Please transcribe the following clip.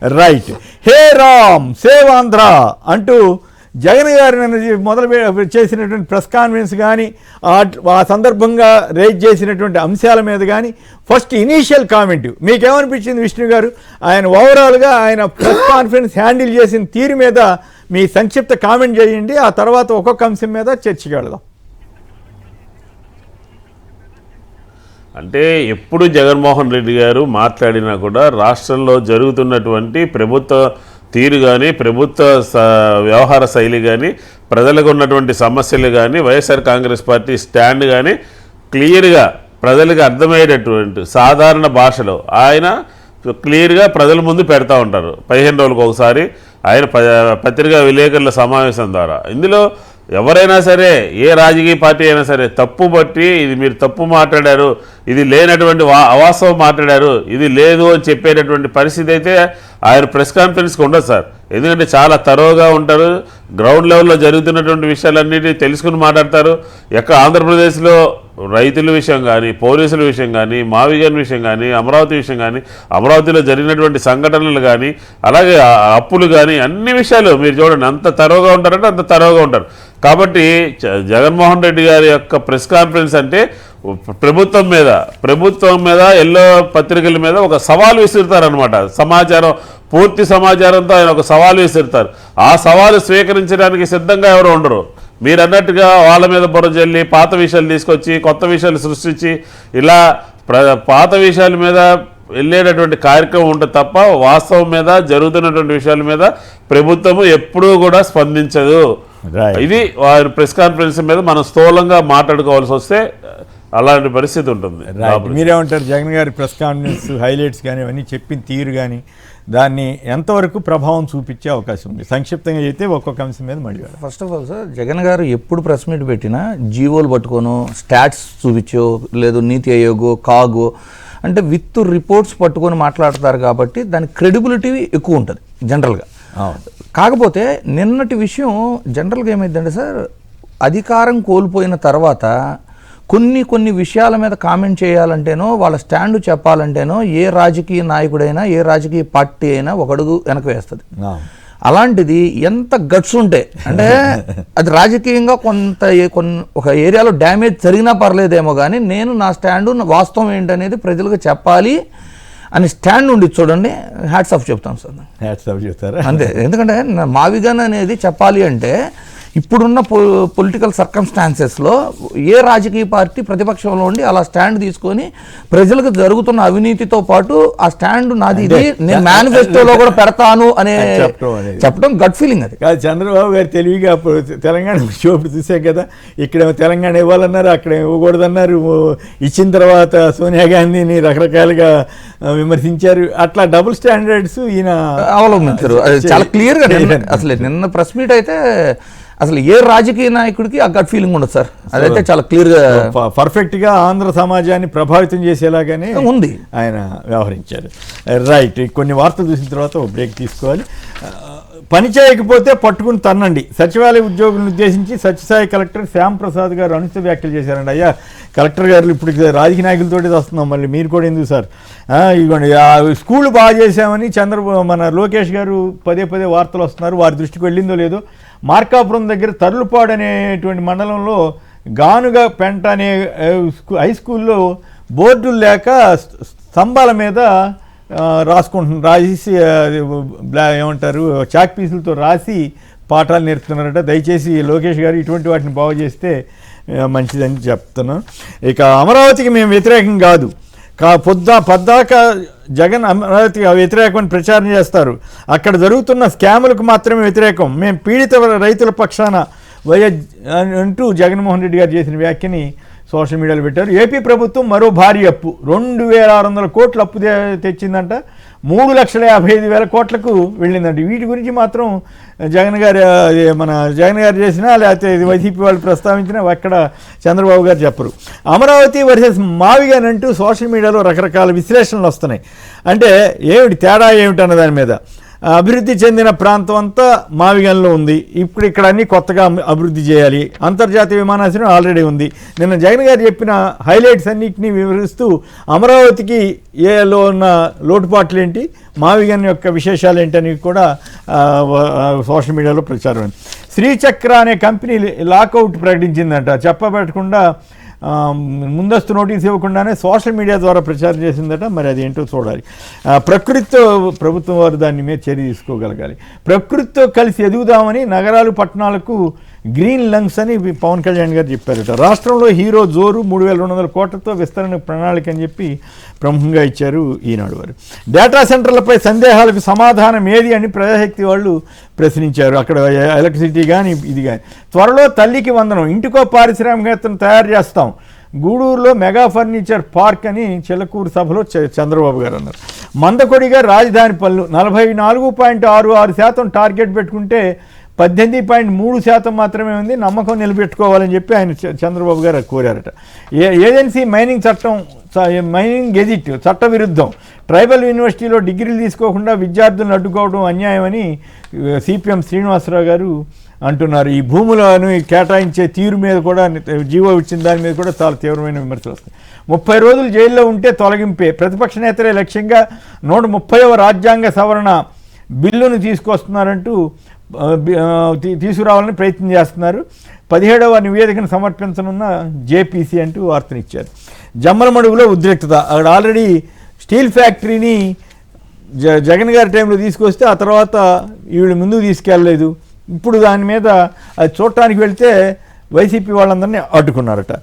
Right. హే Ram save Andhra అంటూ జగన్ గారు మొదలు చేసినటువంటి ప్రెస్ కాన్ఫరెన్స్ కానీ ఆ సందర్భంగా రేజ్ చేసినటువంటి అంశాల మీద కానీ ఫస్ట్ ఇనీషియల్ కామెంట్ మీకేమనిపించింది విష్ణు గారు? ఆయన ఓవరాల్గా ఆయన ప్రెస్ కాన్ఫరెన్స్ హ్యాండిల్ చేసిన తీరు మీద మీ సంక్షిప్త కామెంట్ చేయండి, ఆ తర్వాత ఒక్కొక్క అంశం మీద చర్చకి వెళదాం. అంటే ఎప్పుడు జగన్మోహన్ రెడ్డి గారు మాట్లాడినా కూడా రాష్ట్రంలో జరుగుతున్నటువంటి ప్రభుత్వ తీరు కానీ ప్రభుత్వ వ్యవహార శైలి కానీ ప్రజలకు ఉన్నటువంటి సమస్యలు కానీ వైఎస్ఆర్ కాంగ్రెస్ పార్టీ స్టాండ్ కానీ క్లియర్గా ప్రజలకు అర్థమయ్యేటటువంటి సాధారణ భాషలో ఆయన క్లియర్గా ప్రజల ముందు పెడతా ఉంటారు. 15 రోజులకు ఒకసారి ఆయన పత్రికా విలేకరుల సమావేశం ద్వారా. ఇందులో ఎవరైనా సరే ఏ రాజకీయ పార్టీ అయినా సరే తప్పు బట్టి ఇది మీరు తప్పు మాట్లాడారు, ఇది లేనటువంటి అవాస్తవం మాట్లాడారు, ఇది లేదు అని చెప్పేటటువంటి పరిస్థితి అయితే ఆయన ప్రెస్ కాన్ఫరెన్స్కి ఉండదు సార్. ఎందుకంటే చాలా తరోగా ఉంటారు, గ్రౌండ్ లెవెల్లో జరుగుతున్నటువంటి విషయాలన్నిటినీ తెలుసుకుని మాట్లాడతారు. ఆంధ్రప్రదేశ్లో రైతుల విషయం కానీ, పోలీసుల విషయం కానీ, మావిగన్ విషయం కానీ, అమరావతి విషయం కానీ, అమరావతిలో జరిగినటువంటి సంఘటనలు కానీ, అలాగే అప్పులు కానీ, అన్ని విషయాలు మీరు చూడండి అంత తరోగా ఉంటారంటే అంత తరోగా ఉంటారు. కాబట్టి జగన్మోహన్ రెడ్డి గారి యొక్క ప్రెస్ కాన్ఫరెన్స్ అంటే ప్రభుత్వం మీద ఎల్లో పత్రికల మీద ఒక సవాల్ విసురుతారనమాట. పూర్తి సమాచారంతో ఆయన ఒక సవాల్ విసురుతారు. ఆ సవాలు స్వీకరించడానికి సిద్ధంగా ఎవరు ఉండరు. మీరు అన్నట్టుగా వాళ్ళ మీద బుర్ర జల్లి పాత విషయాలు తీసుకొచ్చి కొత్త విషయాలు సృష్టించి ఇలా పాత విషయాల మీద వెళ్ళేటటువంటి కార్యక్రమం ఉంటుంది తప్ప వాస్తవం మీద జరుగుతున్నటువంటి విషయాల మీద ప్రభుత్వము ఎప్పుడూ కూడా స్పందించదు. ఇది వారి ప్రెస్ కాన్ఫరెన్స్ మీద మనం స్థూలంగా మాట్లాడుకోవాల్సి వస్తే అలాంటి పరిస్థితి ఉంటుంది. మీరేమంటారు? జగన్ గారి ప్రెస్ కాన్ఫరెన్స్ హైలైట్స్ కానీ అవన్నీ చెప్పిన తీరు కానీ దాన్ని ఎంతవరకు ప్రభావం చూపించే అవకాశం ఉంది? సంక్షిప్తంగా అయితే ఒక్కొక్క అంశం మీద మళ్ళీ. First of all sir, Jagan గారు ఎప్పుడు ప్రెస్ మీట్ పెట్టినా జీవోలు పట్టుకోను స్టాట్స్ చూపించో లేదు నీతి ఆయోగో కాగో అంటే విత్ రిపోర్ట్స్ పట్టుకొని మాట్లాడతారు కాబట్టి దాని క్రెడిబిలిటీ ఎక్కువ ఉంటుంది జనరల్గా. కాకపోతే నిన్నటి విషయం జనరల్గా ఏమైందంటే సార్, అధికారం కోల్పోయిన తర్వాత కొన్ని విషయాల మీద కామెంట్ చేయాలంటేనో వాళ్ళ స్టాండ్ చెప్పాలంటేనో ఏ రాజకీయ నాయకుడైనా ఏ రాజకీయ పార్టీ అయినా ఒక అడుగు వెనక వేస్తుంది. అలాంటిది ఎంత గట్స్ ఉంటే అంటే అది రాజకీయంగా ఒక ఏరియాలో డ్యామేజ్ జరిగినా పర్లేదేమో కానీ నేను నా స్టాండు వాస్తవం ఏంటనేది ప్రజలకు చెప్పాలి అని స్టాండ్ ఉండి చూడండి, హ్యాట్స్ ఆఫ్ చెప్తాం సార్. హ్యాట్స్ ఆఫ్ చెప్తారా? అంతే. ఎందుకంటే మావిగన్ అనేది చెప్పాలి అంటే ఇప్పుడున్న పొలిటికల్ సర్కమ్స్టాన్సెస్లో ఏ రాజకీయ పార్టీ ప్రతిపక్షంలో ఉండి అలా స్టాండ్ తీసుకొని ప్రజలకు జరుగుతున్న అవినీతితో పాటు ఆ స్టాండ్ నాది, ఇది నేను మేనిఫెస్టోలో కూడా పెడతాను అనే చెప్పడం గట్ ఫీలింగ్. అది కాదు, చంద్రబాబు గారు తెలివిగా తెలంగాణ షోప్పుడు చూసాం కదా, ఇక్కడ తెలంగాణ ఇవ్వాలన్నారు, అక్కడ ఇవ్వకూడదన్నారు, ఇచ్చిన తర్వాత సోనియా గాంధీని రకరకాలుగా విమర్శించారు. అట్లా డబుల్ స్టాండర్డ్స్ ఈయన అవలంబించారు. చాలా క్లియర్గా అసలు నిన్న ప్రెస్ మీట్ అయితే అసలు ఏ రాజకీయ నాయకుడికి ఆ గట్ ఫీలింగ్ ఉండదు సార్. అదైతే చాలా క్లియర్గా పర్ఫెక్ట్గా ఆంధ్ర సమాజాన్ని ప్రభావితం చేసేలాగానే ఉంది ఆయన వ్యవహరించారు. రైట్. కొన్ని వార్తలు చూసిన తర్వాత ఒక బ్రేక్ తీసుకోవాలి. పని చేయకపోతే పట్టుకుని తన్నండి, సచివాలయ ఉద్యోగులను ఉద్దేశించి సత్యసాయి కలెక్టర్ శ్యామ్ ప్రసాద్ గారు అనుచిత వ్యాఖ్యలు చేశారండి. అయ్యా కలెక్టర్ గారు, ఇప్పుడు రాజకీయ నాయకులతోటి వస్తున్నాం, మళ్ళీ మీరు కూడా ఎందుకు సార్? ఇదిగోండి స్కూళ్ళు బాగా చేశామని మన లోకేష్ గారు పదే వార్తలు వస్తున్నారు. వారి దృష్టికి వెళ్ళిందో లేదో, మార్కాపురం దగ్గర తరులుపాడు అనేటువంటి మండలంలో గానుగా పెంట అనే హై స్కూల్లో బోర్డులు లేక స్తంభాల మీద రాసి ఏమంటారు చాక్ పీసులతో రాసి పాఠాలు నేర్పుతున్నారట. దయచేసి లోకేష్ గారు ఇటువంటి వాటిని బాగు చేస్తే మంచిదని చెప్తున్నాను. ఇక అమరావతికి మేము వ్యతిరేకం కాదు, పద్దాక జగన్ అమరావతి వ్యతిరేకమని ప్రచారం చేస్తారు, అక్కడ జరుగుతున్న స్కాములకు మాత్రమే వ్యతిరేకం, మేము పీడిత రైతుల పక్షాన అంటూ జగన్మోహన్ రెడ్డి గారు చేసిన వ్యాఖ్యని సోషల్ మీడియాలో పెట్టారు. ఏపీ ప్రభుత్వం మరో భారీ అప్పు 2600 కోట్ల అప్పు తెచ్చిందంట, 3,55,000 కోట్లకు వెళ్ళిందంట. వీటి గురించి మాత్రం జగన్ గారు చేసినా లేకపోతే వైసీపీ వాళ్ళు ప్రస్తావించినా అక్కడ చంద్రబాబు గారు చెప్పరు. అమరావతి వర్సెస్ మావిగన్ అంటూ సోషల్ మీడియాలో రకరకాల విశ్లేషణలు వస్తున్నాయి. అంటే తేడా ఏమిటన్న దాని మీద అభివృద్ధి చెందిన ప్రాంతం అంతా మావిగంలో ఉంది. ఇప్పుడు ఇక్కడ అన్ని కొత్తగా అభివృద్ధి చేయాలి. అంతర్జాతీయ విమానాశ్రయం ఆల్రెడీ ఉంది. నిన్న జగన్ గారు చెప్పిన హైలైట్స్ అన్నింటినీ వివరిస్తూ అమరావతికి ఏలో ఉన్న లోటుపాట్లు ఏంటి, మావిగన్ యొక్క విశేషాలు ఏంటని కూడా సోషల్ మీడియాలో ప్రచారం అయింది. శ్రీచక్ర అనే కంపెనీ లాకౌట్ ప్రకటించిందంట. చెప్పబెట్టకుండా ముందస్తు నోటీస్ ఇవ్వకుండానే సోషల్ మీడియా ద్వారా ప్రచారం చేసిందట. మరి అది ఏంటో చూడాలి. ప్రకృతితో ప్రభుత్వం వారు దాని మీద చర్య తీసుకోగలగాలి. ప్రకృతితో కలిసి ఎదుగుదామని నగరాలు పట్టణాలకు గ్రీన్ లంగ్స్ అని పవన్ కళ్యాణ్ గారు చెప్పారట. రాష్ట్రంలో హీరో జోరు 3,200 కోట్లతో విస్తరణ ప్రణాళిక అని చెప్పి ప్రముఖంగా ఇచ్చారు ఈనాడు వారు. డేటా సెంటర్లపై సందేహాలకు సమాధానం ఏది అని ప్రజాశక్తి వాళ్ళు ప్రశ్నించారు. అక్కడ ఎలక్ట్రిసిటీ కానీ ఇది కానీ. త్వరలో తల్లికి వందనం, ఇంటికో పారిశ్రామికవేత్తను తయారు చేస్తాం. గూడూరులో మెగా ఫర్నిచర్ పార్క్ అని చిలకూరు సభలో చంద్రబాబు గారు అన్నారు. మందకొడిగా రాజధాని పనులు 44.66% టార్గెట్ పెట్టుకుంటే 18.3% మాత్రమే ఉంది. నమ్మకం నిలబెట్టుకోవాలని చెప్పి ఆయన చంద్రబాబు గారు కోరారట. ఏజెన్సీ మైనింగ్ చట్టం, మైనింగ్ గెజిట్ చట్టవిరుద్ధం. ట్రైబల్ యూనివర్సిటీలో డిగ్రీలు తీసుకోకుండా విద్యార్థులను అడ్డుకోవడం అన్యాయమని సిపిఎం శ్రీనివాసరావు గారు అంటున్నారు. ఈ భూములను కేటాయించే తీరు మీద కూడా, జీవో ఇచ్చిన దాని మీద కూడా చాలా తీవ్రమైన విమర్శలు వస్తాయి. 30 రోజులు జైల్లో ఉంటే తొలగింపే. ప్రతిపక్ష నేతలే లక్ష్యంగా 130వ రాజ్యాంగ సవరణ బిల్లును తీసుకొస్తున్నారంటూ తీసుకురావాలని ప్రయత్నం చేస్తున్నారు. 17వ నివేదికను సమర్పించనున్న జేపీసీ అంటూ వార్తనిచ్చారు. జమ్మలమడుగులో ఉద్రిక్తత. అక్కడ ఆల్రెడీ స్టీల్ ఫ్యాక్టరీని జగన్ గారి టైంలో తీసుకొస్తే ఆ తర్వాత వీళ్ళు ముందుకు తీసుకెళ్ళలేదు. ఇప్పుడు దాని మీద అది చూడటానికి వెళ్తే వైసీపీ వాళ్ళందరినీ అడ్డుకున్నారట.